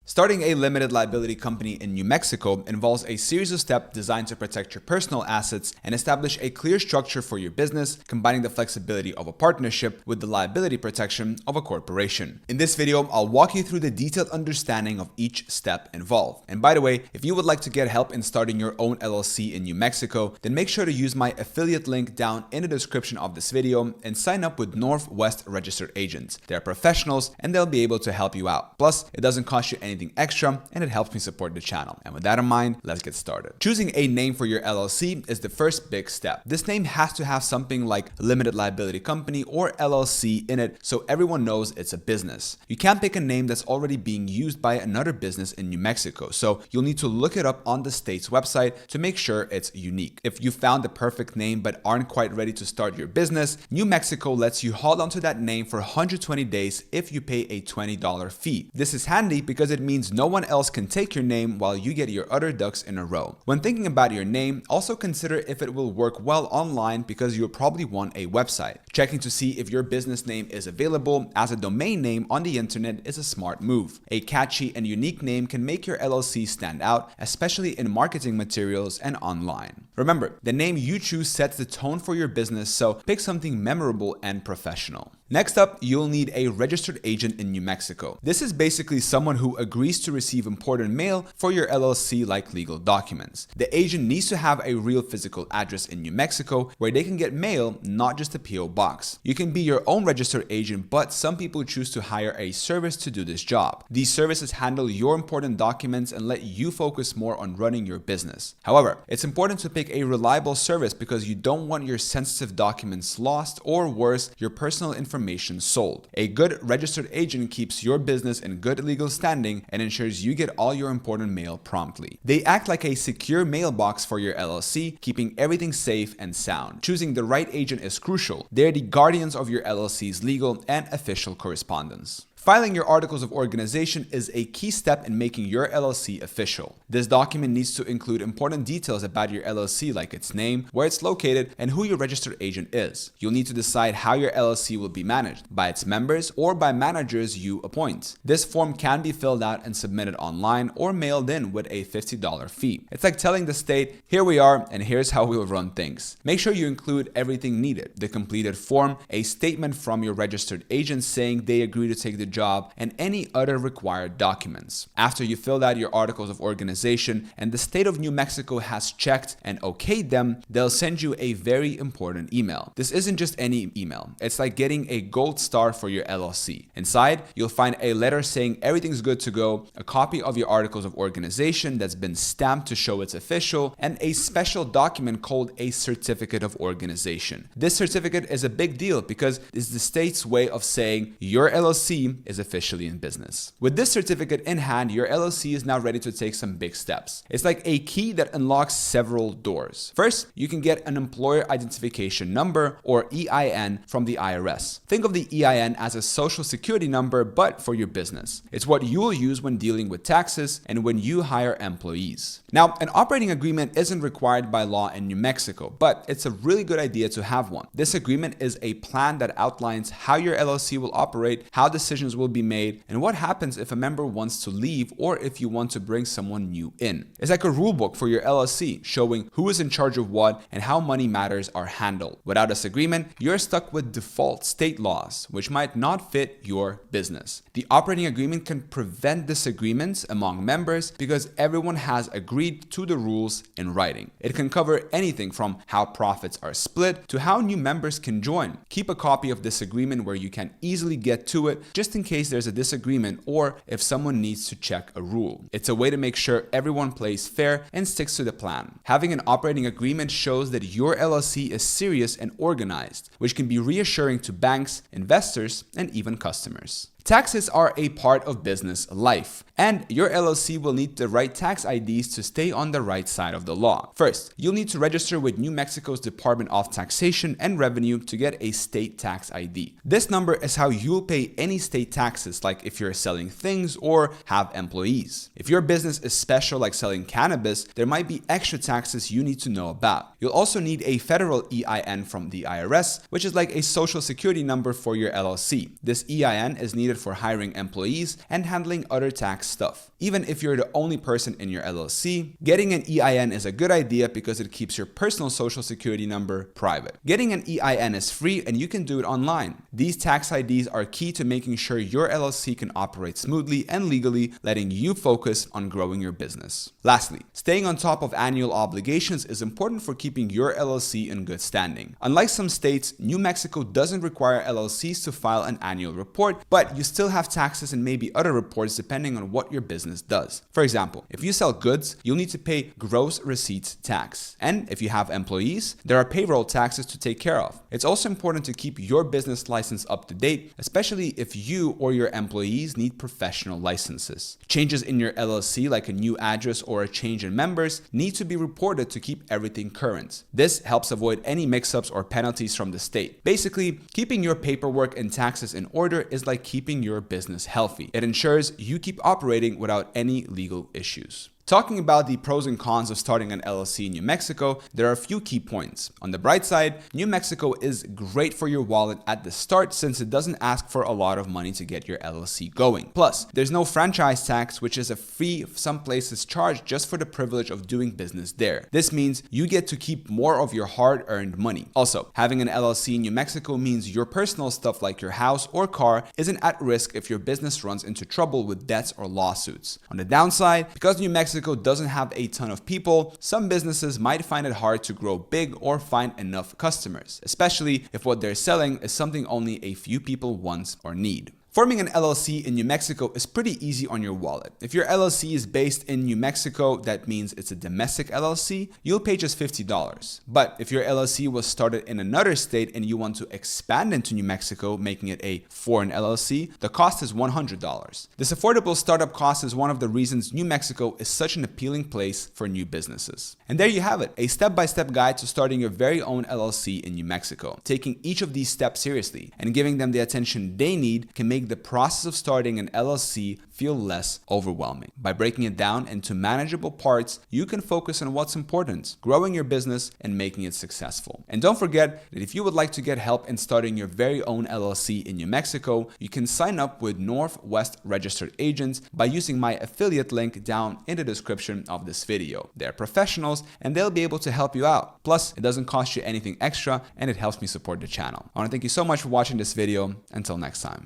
Starting a limited liability company in New Mexico involves a series of steps designed to protect your personal assets and establish a clear structure for your business, combining the flexibility of a partnership with the liability protection of a corporation. In this video, I'll walk you through the detailed understanding of each step involved. And by the way, if you would like to get help in starting your own LLC in New Mexico, then make sure to use my affiliate link down in the description of this video and sign up with Northwest Registered Agents. They're professionals and they'll be able to help you out. Plus, it doesn't cost you anything extra and it helps me support the channel. And with that in mind, let's get started. Choosing a name for your LLC is the first big step. This name has to have something like limited liability company or LLC in it so everyone knows it's a business. You can't pick a name that's already being used by another business in New Mexico, so you'll need to look it up on the state's website to make sure it's unique. If you found the perfect name but aren't quite ready to start your business, New Mexico lets you hold onto that name for 120 days if you pay a $20 fee. This is handy because it means no one else can take your name while you get your other ducks in a row. When thinking about your name, also consider if it will work well online because you'll probably want a website. Checking to see if your business name is available as a domain name on the internet is a smart move. A catchy and unique name can make your LLC stand out, especially in marketing materials and online. Remember, the name you choose sets the tone for your business, so pick something memorable and professional. Next up, you'll need a registered agent in New Mexico. This is basically someone who agrees to receive important mail for your LLC like legal documents. The agent needs to have a real physical address in New Mexico where they can get mail, not just a PO box. You can be your own registered agent, but some people choose to hire a service to do this job. These services handle your important documents and let you focus more on running your business. However, it's important to pick a reliable service because you don't want your sensitive documents lost or worse, your personal information sold. A good registered agent keeps your business in good legal standing and ensures you get all your important mail promptly. They act like a secure mailbox for your LLC, keeping everything safe and sound. Choosing the right agent is crucial. They're the guardians of your LLC's legal and official correspondence. Filing your articles of organization is a key step in making your LLC official. This document needs to include important details about your LLC like its name, where it's located, and who your registered agent is. You'll need to decide how your LLC will be managed, by its members or by managers you appoint. This form can be filled out and submitted online or mailed in with a $50 fee. It's like telling the state, here we are and here's how we'll run things. Make sure you include everything needed: the completed form, a statement from your registered agent saying they agree to take the job, and any other required documents. After you filled out your articles of organization and the state of New Mexico has checked and okayed them, they'll send you a very important email. This isn't just any email. It's like getting a gold star for your LLC. Inside, you'll find a letter saying everything's good to go, a copy of your articles of organization that's been stamped to show it's official, and a special document called a certificate of organization. This certificate is a big deal because it's the state's way of saying your LLC is officially in business. With this certificate in hand, your LLC is now ready to take some big steps. It's like a key that unlocks several doors. First, you can get an employer identification number or EIN from the IRS. Think of the EIN as a social security number, but for your business. It's what you will use when dealing with taxes and when you hire employees. Now, an operating agreement isn't required by law in New Mexico, but it's a really good idea to have one. This agreement is a plan that outlines how your LLC will operate, how decisions will be made, and what happens if a member wants to leave or if you want to bring someone new in. It's like a rule book for your LLC, showing who is in charge of what and how money matters are handled. Without this agreement, you're stuck with default state laws, which might not fit your business. The operating agreement can prevent disagreements among members because everyone has agreed to the rules in writing. It can cover anything from how profits are split to how new members can join. Keep a copy of this agreement where you can easily get to it just in case there's a disagreement or if someone needs to check a rule. It's a way to make sure everyone plays fair and sticks to the plan. Having an operating agreement shows that your LLC is serious and organized, which can be reassuring to banks, investors, and even customers. Taxes are a part of business life, and your LLC will need the right tax IDs to stay on the right side of the law. First, you'll need to register with New Mexico's Department of Taxation and Revenue to get a state tax ID. This number is how you'll pay any state taxes, like if you're selling things or have employees. If your business is special, like selling cannabis, there might be extra taxes you need to know about. You'll also need a federal EIN from the IRS, which is like a social security number for your LLC. This EIN is needed for hiring employees and handling other tax stuff. Even if you're the only person in your LLC, getting an EIN is a good idea because it keeps your personal social security number private. Getting an EIN is free and you can do it online. These tax IDs are key to making sure your LLC can operate smoothly and legally, letting you focus on growing your business. Lastly, staying on top of annual obligations is important for keeping your LLC in good standing. Unlike some states, New Mexico doesn't require LLCs to file an annual report, but you still have taxes and maybe other reports depending on what your business does. For example, if you sell goods, you'll need to pay gross receipts tax. And if you have employees, there are payroll taxes to take care of. It's also important to keep your business license up to date, especially if you or your employees need professional licenses. Changes in your LLC, like a new address or a change in members, need to be reported to keep everything current. This helps avoid any mix-ups or penalties from the state. Basically, keeping your paperwork and taxes in order is like keeping your business healthy. It ensures you keep operating without any legal issues. Talking about the pros and cons of starting an LLC in New Mexico, there are a few key points. On the bright side, New Mexico is great for your wallet at the start since it doesn't ask for a lot of money to get your LLC going. Plus, there's no franchise tax, which is a fee some places charge just for the privilege of doing business there. This means you get to keep more of your hard-earned money. Also, having an LLC in New Mexico means your personal stuff like your house or car isn't at risk if your business runs into trouble with debts or lawsuits. On the downside, because New Mexico doesn't have a ton of people, some businesses might find it hard to grow big or find enough customers, especially if what they're selling is something only a few people want or need. Forming an LLC in New Mexico is pretty easy on your wallet. If your LLC is based in New Mexico, that means it's a domestic LLC, you'll pay just $50. But if your LLC was started in another state and you want to expand into New Mexico, making it a foreign LLC, the cost is $100. This affordable startup cost is one of the reasons New Mexico is such an appealing place for new businesses. And there you have it, a step-by-step guide to starting your very own LLC in New Mexico. Taking each of these steps seriously and giving them the attention they need can make the process of starting an LLC feel less overwhelming. By breaking it down into manageable parts, you can focus on what's important, growing your business and making it successful. And don't forget that if you would like to get help in starting your very own LLC in New Mexico, you can sign up with Northwest Registered Agents by using my affiliate link down in the description of this video. They're professionals and they'll be able to help you out. Plus, it doesn't cost you anything extra and it helps me support the channel. I want to thank you so much for watching this video. Until next time.